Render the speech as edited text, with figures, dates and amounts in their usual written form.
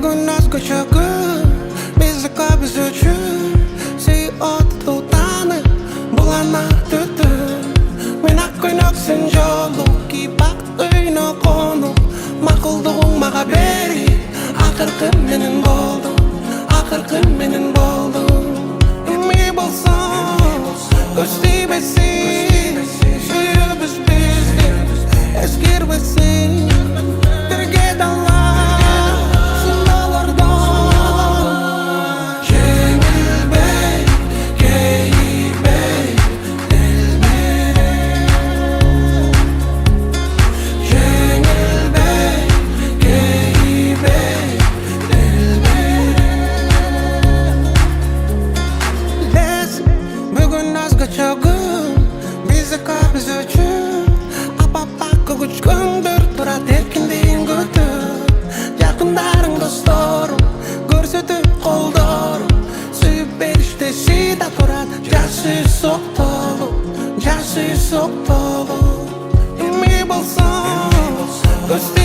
Бүгін өзгөчө күн, биздики көбүз үчүн. Сүй отту таны, булана түтүн. Мен ак көйнөксүн жолу, кийпак үйнө кону. Макулдугуң мага бери, акыркы менин болдуң. Акыркы менин болдуң. Эми болсоң, көз тийбесин. Сүйүүбүз бизди, эскербесин. Бирге дала biz üçün Apapaq güç gündür Turat erkindeyin götür Yakındarың dostlarım Görsötüp koldarım Suyup berişte sida turat Jası soktolu Jası soktolu Emi bolsan Göster